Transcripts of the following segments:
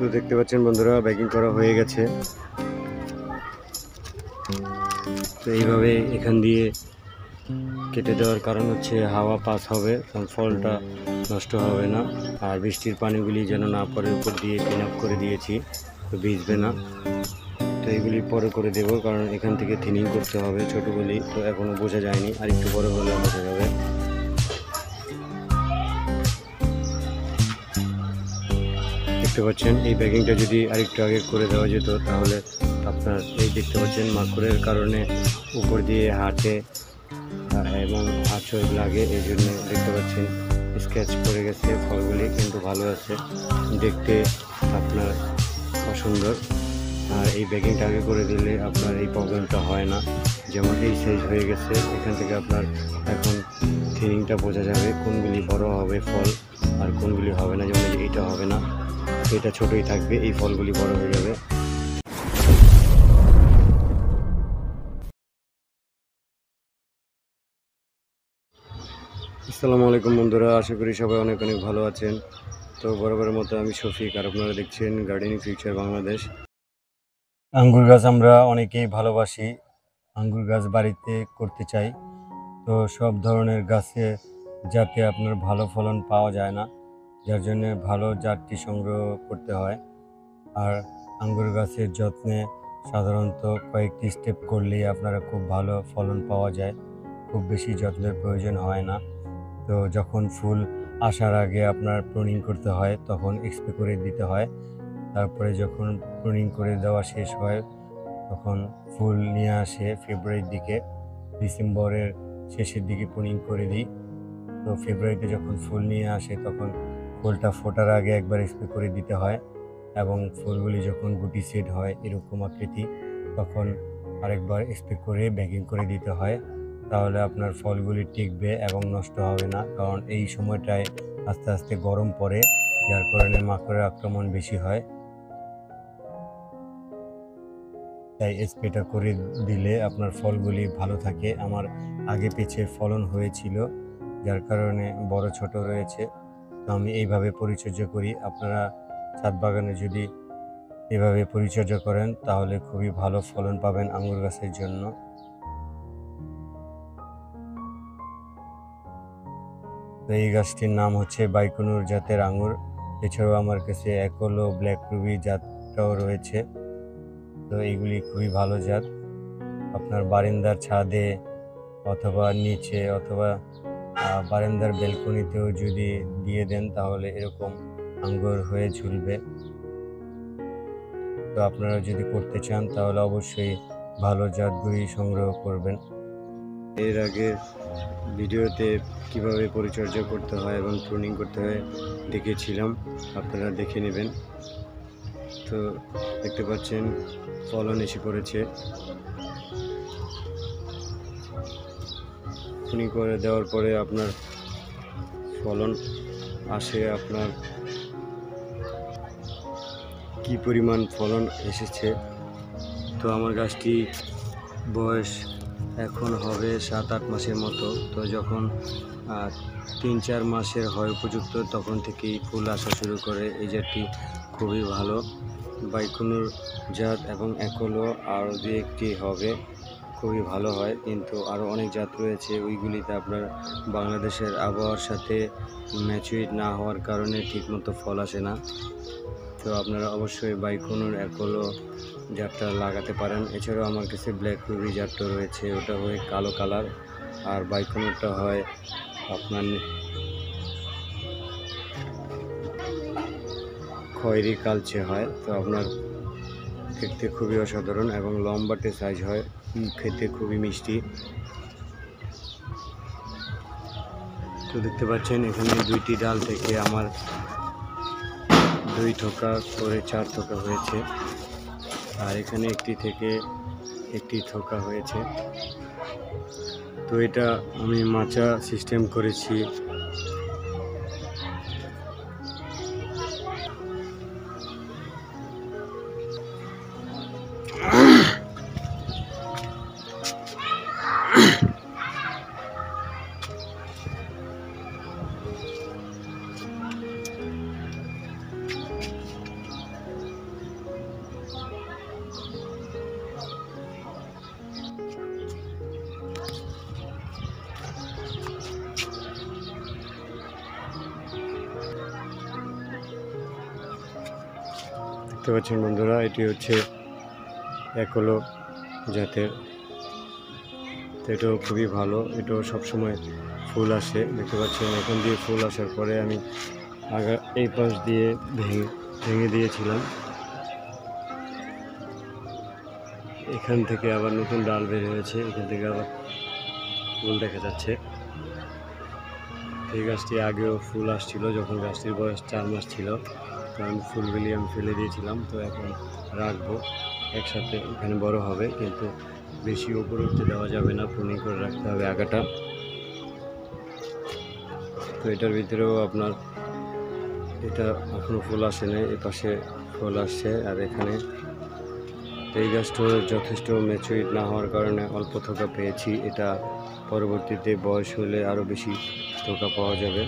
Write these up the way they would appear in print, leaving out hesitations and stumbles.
তো দেখতে পাচ্ছেন বন্ধুরা, ব্যাগিং করা হয়ে গেছে। তো এইভাবে এখান দিয়ে কেটে দেওয়ার কারণ হচ্ছে হাওয়া পাস হবে, ফলটা নষ্ট হবে না, আর বৃষ্টির পানিগুলি যেন না পড়ে। উপর দিয়ে ক্লিন আপ করে দিয়েছি, তো ভিজবে না। তো এইগুলি পরে করে দেবো, কারণ এখান থেকে থিনিং করতে হবে ছোটোগুলি, তো এখনও বোঝা যায়নি, আর একটু বড় হলে বোঝা যাবে। দেখতে পাচ্ছেন এই ব্যাগিংটা যদি আরেকটু আগে করে দেওয়া যেত, তাহলে আপনার এই দেখতে পাচ্ছেন মাকড়ের কারণে উপর দিয়ে হাঁটে এবং আঁচড় লাগে, এই জন্য দেখতে পাচ্ছেন স্কেচ করে গেছে। ফলগুলি কিন্তু ভালো আছে, দেখতে আপনার অসুন্দর। আর এই ব্যাগিংটা আগে করে দিলে আপনার এই প্রবলেমটা হয় না। যেমন এই সাইজ হয়ে গেছে, এখান থেকে আপনার এখন থিনিংটা বোঝা যাবে কোনগুলি বড় হবে ফল আর কোনগুলি হবে না। যেমন এইটা হবে না, এটা ছোটই থাকবে, এই ফলগুলি বড় হয়ে যাবে। আসসালামু আলাইকুম বন্ধুরা, আশা করি সবাই অনেক অনেক ভালো আছেন। তো বরাবরের মতো আমি শফিক, আর আপনারা দেখছেন গার্ডেনিং ফিউচার বাংলাদেশ। আঙ্গুর গাছ আমরা অনেকেই ভালোবাসি, আঙ্গুর গাছ বাড়িতে করতে চাই। তো সব ধরনের গাছে যাতে আপনার ভালো ফলন পাওয়া যায় না, যার জন্য ভালো জাতটি সংগ্রহ করতে হয়। আর আঙ্গুর গাছের যত্নে সাধারণত কয়েকটি স্টেপ করলেই আপনারা খুব ভালো ফলন পাওয়া যায়, খুব বেশি যত্নের প্রয়োজন হয় না। তো যখন ফুল আসার আগে আপনার প্রুনিং করতে হয়, তখন স্প্রে করে দিতে হয়। তারপরে যখন প্রুনিং করে দেওয়া শেষ হয়, তখন ফুল নিয়ে আসে ফেব্রুয়ারির দিকে, ডিসেম্বরের শেষের দিকে প্রুনিং করে দিই। তো ফেব্রুয়ারিতে যখন ফুল নিয়ে আসে, তখন ফুলটা ফোটার আগে একবার স্প্রে করে দিতে হয়, এবং ফুলগুলি যখন গুটি সেট হয় এরকম আকৃতি, তখন আরেকবার স্প্রে করে ব্যাগিং করে দিতে হয়। তাহলে আপনার ফলগুলি টিকবে এবং নষ্ট হবে না, কারণ এই সময়টায় আস্তে আস্তে গরম পড়ে, যার কারণে মাকড়ের আক্রমণ বেশি হয়। তাই স্প্রেটা করে দিলে আপনার ফলগুলি ভালো থাকে। আমার আগে পিছে ফলন হয়েছিল, যার কারণে বড় ছোট রয়েছে। তো আমি এইভাবে পরিচর্যা করি। আপনারা ছাদ বাগানে যদি এভাবে পরিচর্যা করেন, তাহলে খুবই ভালো ফলন পাবেন আঙ্গুর গাছের জন্য। তো এই গাছটির নাম হচ্ছে বাইকুনুর জাতের আঙ্গুর। এছাড়াও আমার কাছে অ্যাকোলো ব্ল্যাক রুবি জাতটাও রয়েছে। তো এইগুলি খুবই ভালো জাত। আপনার বারান্দার ছাদে অথবা নিচে অথবা বারান্দার ব্যালকনিতেও যদি দিয়ে দেন, তাহলে এরকম আঙ্গুর হয়ে ঝুলবে। তো আপনারা যদি করতে চান, তাহলে অবশ্যই ভালো জাতগুলি সংগ্রহ করবেন। এর আগে ভিডিওতে কিভাবে পরিচর্যা করতে হয় এবং প্রুনিং করতে হয় দেখিয়েছিলাম, আপনারা দেখে নেবেন। তো দেখতে পাচ্ছেন ফলন এসে পড়েছে। প্রুনিং করে দেওয়ার পরে আপনার ফলন আসে, আপনার কি পরিমাণ ফলন এসেছে। তো আমার গাছটি বয়স এখন হবে 7-8 মাসের মতো। তো যখন 3-4 মাসের হয় উপযুক্ত, তখন থেকেই ফুল আসা শুরু করে। এই জাতটি খুবই ভালো বাইকুনুর জাত, এবং অ্যাকোলো আরও 2-1টি হবে, খুবই ভালো হয়। কিন্তু আরও অনেক জাত রয়েছে, ওইগুলিতে আপনার বাংলাদেশের আবহাওয়ার সাথে ম্যাচুইট না হওয়ার কারণে ঠিকমতো ফল আসে না। তো আপনারা অবশ্যই বাইকুনুর অ্যাকোলো জাতটা লাগাতে পারেন। এছাড়াও আমার কাছে ব্ল্যাক রুবি জাতটা রয়েছে, ওটা হয় কালো কালার, আর বাইকুনুরটা হয় আপনার খয়েরি কালচে হয়। তো আপনার দেখতে খুবই অসাধারণ এবং লম্বাটে সাইজ হয়, খেতে খুবই মিষ্টি। তো দেখতে পাচ্ছেন এখানে 2টি ডাল থেকে আমার 2 থোকা করে 4 থোকা হয়েছে, আর এখানে একটি থেকে একটি থোকা হয়েছে। তো এটা আমি মাচা সিস্টেম করেছি। দেখতে পাচ্ছেন বন্ধুরা, এটি হচ্ছে একলো জাতের। তো এটাও খুবই ভালো, এটাও সবসময় ফুল আসে। দেখতে পাচ্ছেন এখন দিয়ে ফুল আসার পরে আমি আগা এই পাশ দিয়ে ভেঙে দিয়েছিলাম। এখান থেকে আবার নতুন ডাল বের হয়েছে, এখান থেকে আবার ফুল দেখা যাচ্ছে। এই গাছটি আগেও ফুল আসছিল, যখন গাছটির বয়স 4 মাস ছিল, কারণ ফুলগুলি আমি ফেলে দিয়েছিলাম। তো এখন রাখবো, একসাথে এখানে বড় হবে, কিন্তু বেশি উপরে উঠতে দেওয়া যাবে না, প্রুনিং করে রাখতে হবে আগাটা। তো এটার ভিতরেও আপনার এটা এখনও ফুল আসে নাই, এ পাশে ফুল আসছে। আর এখানে এই গাছটা যথেষ্ট ম্যাচুরিট না হওয়ার কারণে অল্প থোকা পেয়েছি। এটা পরবর্তীতে বয়স হলে আরও বেশি থোকা পাওয়া যাবে।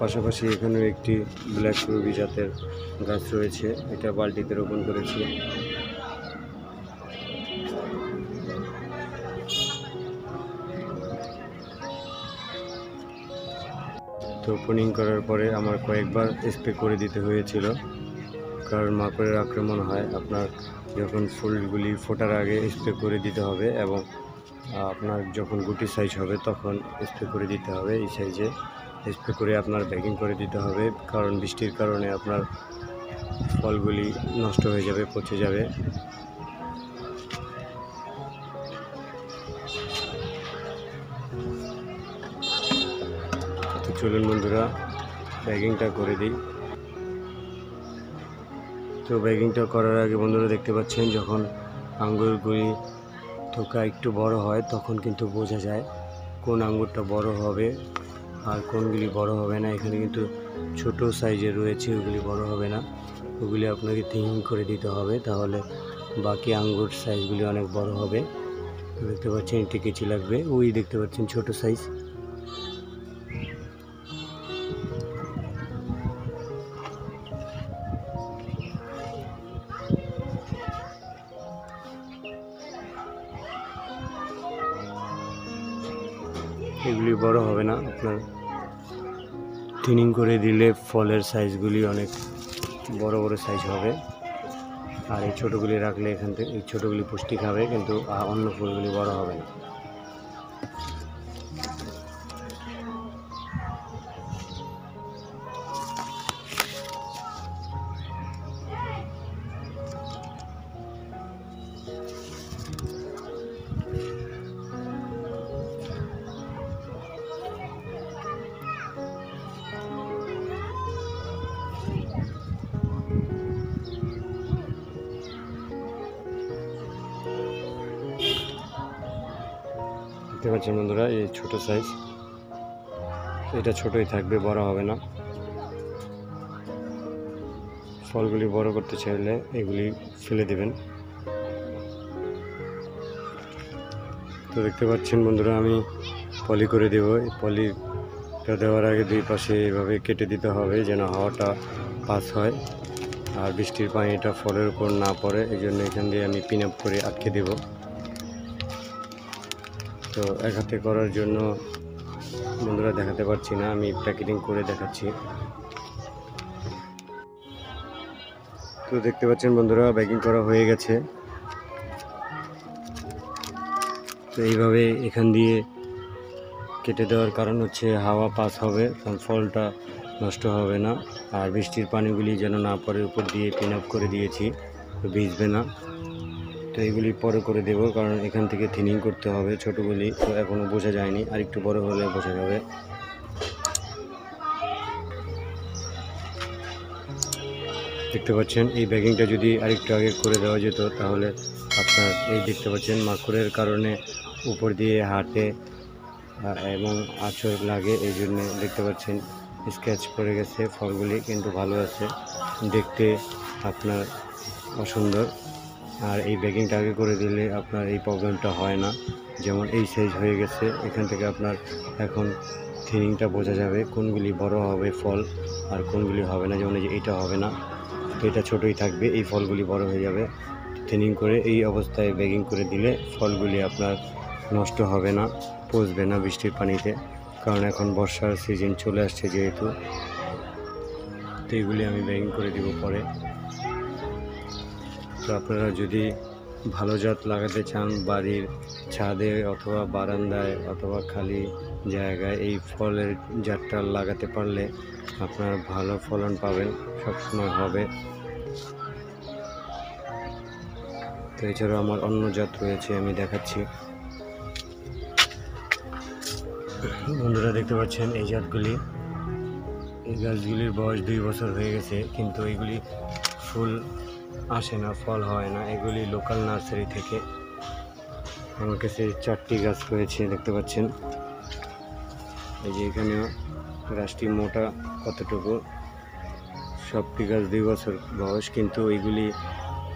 পাশাপাশি এখানেও একটি ব্ল্যাক রুবি জাতের গাছ রয়েছে, এটা বালতিতে রোপণ করেছি। তো প্রুনিং করার পরে আমার কয়েকবার স্প্রে করে দিতে হয়েছিল, কারণ মাকড়ের আক্রমণ হয়। আপনার যখন ফুলগুলি ফোটার আগে স্প্রে করে দিতে হবে, এবং আপনার যখন গুটি সাইজ হবে তখন স্প্রে করে দিতে হবে। এই সাইজে স্প্রে করে আপনার ব্যাগিং করে দিতে হবে, কারণ বৃষ্টির কারণে আপনার ফলগুলি নষ্ট হয়ে যাবে, পচে যাবে। তো চলুন বন্ধুরা, ব্যাগিংটা করে দিই। তো ব্যাগিংটা করার আগে বন্ধুরা দেখতে পাচ্ছেন, যখন আঙ্গুরগুলি থোকা একটু বড় হয় তখন কিন্তু বোঝা যায় কোন আঙ্গুরটা বড় হবে আর কোনগুলি বড় হবে না। এখানে কিন্তু ছোট সাইজের রয়েছে, ওগুলি বড় হবে না, ওগুলি আপনাকে থিনিং করে দিতে হবে, তাহলে বাকি আঙ্গুর সাইজগুলি অনেক বড় হবে। দেখতে পাচ্ছেন এটি কেচি লাগবে, ওই দেখতে পাচ্ছেন ছোট সাইজ। এগুলি বড় হবে না, আপনার থিনিং করে দিলে ফলের সাইজগুলি অনেক বড় বড় সাইজ হবে। আর এই ছোটোগুলি রাখলে এখান থেকে এই ছোটোগুলি পুষ্টি খাবে, কিন্তু অন্য ফুলগুলি বড় হবে না। দেখতে পাচ্ছেন বন্ধুরা, এই ছোট সাইজ, এটা ছোটই থাকবে, বড় হবে না। ফলগুলি বড় করতে চাইলে এগুলি ফেলে দেবেন। তো দেখতে পাচ্ছেন বন্ধুরা, আমি পলি করে দেব। এই পলিটা দেওয়ার আগে দুই পাশে এভাবে কেটে দিতে হবে, যেন হাওয়াটা পাস হয় আর বৃষ্টির পানিটা ফলের উপর না পড়ে। এই জন্য এখান দিয়ে আমি পিন আপ করে আটকে দেব। তো এক হাতে করার জন্য বন্ধুরা দেখাতে পারছি না, আমি প্যাকেটিং করে দেখাচ্ছি। তো দেখতে পাচ্ছেন বন্ধুরা, ব্যাগিং করা হয়ে গেছে। তো এইভাবে এখান দিয়ে কেটে দেওয়ার কারণ হচ্ছে হাওয়া পাস হবে, কারণ ফলটা নষ্ট হবে না, আর বৃষ্টির পানিগুলি যেন না পড়ে। উপর দিয়ে পিন আপ করে দিয়েছি, তো ভিজবে না। তো এগুলি পরে করে দেব, কারণ এখান থেকে থিনিং করতে হবে ছোটোগুলি, তো এখনও বোঝা যায়নি, আর একটু বড় হলে বোঝা যাবে। দেখতে পাচ্ছেন এই ব্যাগিংটা যদি আরেকটু আগে করে দেওয়া যেত, তাহলে আপনার এই দেখতে পাচ্ছেন মাকড়ের কারণে উপর দিয়ে হাঁটে এবং আঁচড় লাগে, এই জন্য দেখতে পাচ্ছেন স্ক্র্যাচ পড়ে গেছে। ফলগুলি কিন্তু ভালো আছে, দেখতে আপনার অসুন্দর। আর এই ব্যাগিংটা আগে করে দিলে আপনার এই প্রবলেমটা হয় না। যেমন এই সাইজ হয়ে গেছে, এখান থেকে আপনার এখন থিনিংটা বোঝা যাবে কোনগুলি বড় হবে ফল আর কোনগুলি হবে না। যেমন এই যে এইটা হবে না, তো এটা ছোটোই থাকবে, এই ফলগুলি বড় হয়ে যাবে। থিনিং করে এই অবস্থায় ব্যাগিং করে দিলে ফলগুলি আপনার নষ্ট হবে না। পচবে না বৃষ্টির পানিতে, কারণ এখন বর্ষার সিজন চলে আসছে যেহেতু। তো এগুলি আমি ব্যাগিং করে দিব পরে। তো আপনারা যদি ভালো জাত লাগাতে চান বাড়ির ছাদে অথবা বারান্দায় অথবা খালি জায়গায়, এই ফলের জাতটা লাগাতে পারলে আপনারা ভালো ফলন পাবেন, সবসময় হবে। তো এছাড়াও আমার অন্য জাত রয়েছে, আমি দেখাচ্ছি। বন্ধুরা দেখতে পাচ্ছেন এই জাতগুলি, এই গাছগুলির বয়স 2 বছর হয়ে গেছে, কিন্তু এগুলি ফুল আসে না, ফল হয় না। এগুলি লোকাল নার্সারি থেকে আমার কাছে 4টি গাছ রয়েছে, দেখতে পাচ্ছেন। এই যে এখানেও গাছটি মোটা কতটুকু, সবটি গাছ 2 বছর বয়স, কিন্তু এইগুলি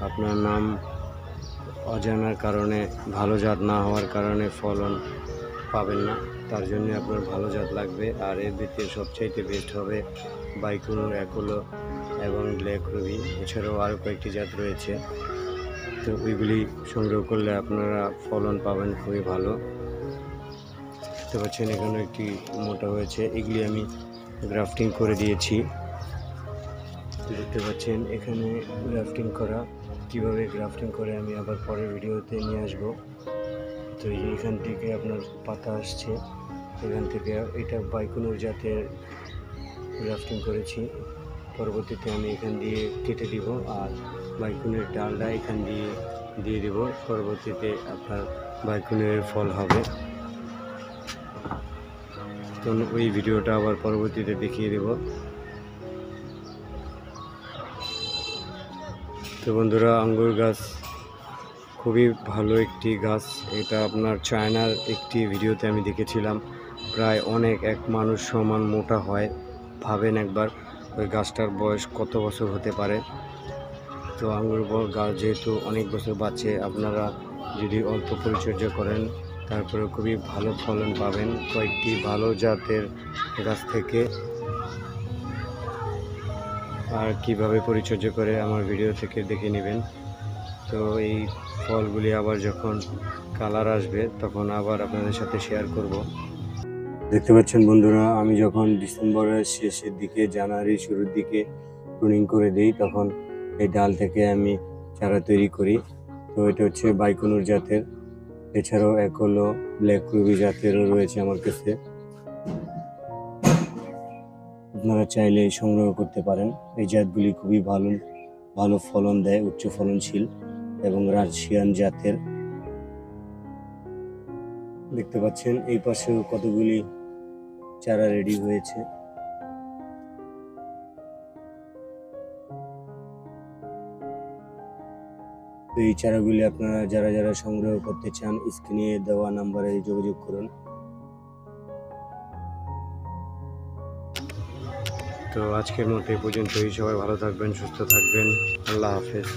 আপনার নাম অজানার কারণে, ভালো জাত না হওয়ার কারণে ফলন পাবেন না। তার জন্য আপনার ভালো জাত লাগবে। আর এর ভিতরে সবচাইতে বেস্ট হবে বাইকুনুর, অ্যাকোলো এবং ব্ল্যাক রুবি। এছাড়াও আরও কয়েকটি জাত রয়েছে। তো ওইগুলি সংগ্রহ করলে আপনারা ফলন পাবেন খুবই ভালো। দেখতে পাচ্ছেন এখানে একটি মোটা হয়েছে, এগুলি আমি গ্রাফটিং করে দিয়েছি। দেখতে পাচ্ছেন এখানে গ্রাফটিং করা, কিভাবে গ্রাফটিং করে আমি আবার পরের ভিডিওতে নিয়ে আসব। তো এইখান থেকে আপনার পাতা আসছে, এখান থেকে এটা বাইকুনুর জাতের গ্রাফটিং করেছি। পরবর্তীতে আমি এখান দিয়ে কেটে দিব, আর বাইকুনের ডালটা এখান দিয়ে দিব। পরবর্তীতে আপনার বাইকুনের ফল হবে। তো ওই ভিডিওটা আবার পরবর্তীতে দেখিয়ে দেব। তো বন্ধুরা, আঙ্গুর গাছ খুবই ভালো একটি গাছ। এটা আপনার চায়নার একটি ভিডিওতে আমি দেখেছিলাম, প্রায় অনেক এক মানুষ সমান মোটা হয়। ভাবেন একবার ওই গাছটার বয়স কত বছর হতে পারে। তো আঙ্গুর গাছ যেহেতু অনেক বছর বাঁচে, আপনারা যদি অল্প পরিচর্যা করেন তারপরে খুবই ভালো ফলন পাবেন কয়েকটি ভালো জাতের গাছ থেকে। আর কিভাবে পরিচর্যা করে আমার ভিডিও থেকে দেখে নেবেন। তো এই ফলগুলি আবার যখন কালার আসবে তখন আবার আপনাদের সাথে শেয়ার করব। দেখতে পাচ্ছেন বন্ধুরা, আমি যখন ডিসেম্বরের শেষের দিকে, জানুয়ারির শুরুর দিকে প্রুনিং করে দিই, তখন এই ডাল থেকে আমি চারা তৈরি করি। তো এটা হচ্ছে বাইকুনুর জাতের, এছাড়াও অ্যাকোলো, ব্ল্যাক রুবি জাতেরও রয়েছে আমার কাছে। আপনারা চাইলে সংগ্রহ করতে পারেন। এই জাতগুলি খুবই ভালো ফলন দেয়, উচ্চ ফলনশীল এবং রাশিয়ান জাতের। দেখতে পাচ্ছেন এই পাশেও কতগুলি চারা রেডি হয়েছে। তো এই চারাগুলি আপনারা যারা সংগ্রহ করতে চান, স্ক্রিনে দেওয়া নাম্বারে যোগাযোগ করুন। তো আজকের মতো এই পর্যন্তই। সবাই ভালো থাকবেন, সুস্থ থাকবেন। আল্লাহ হাফেজ।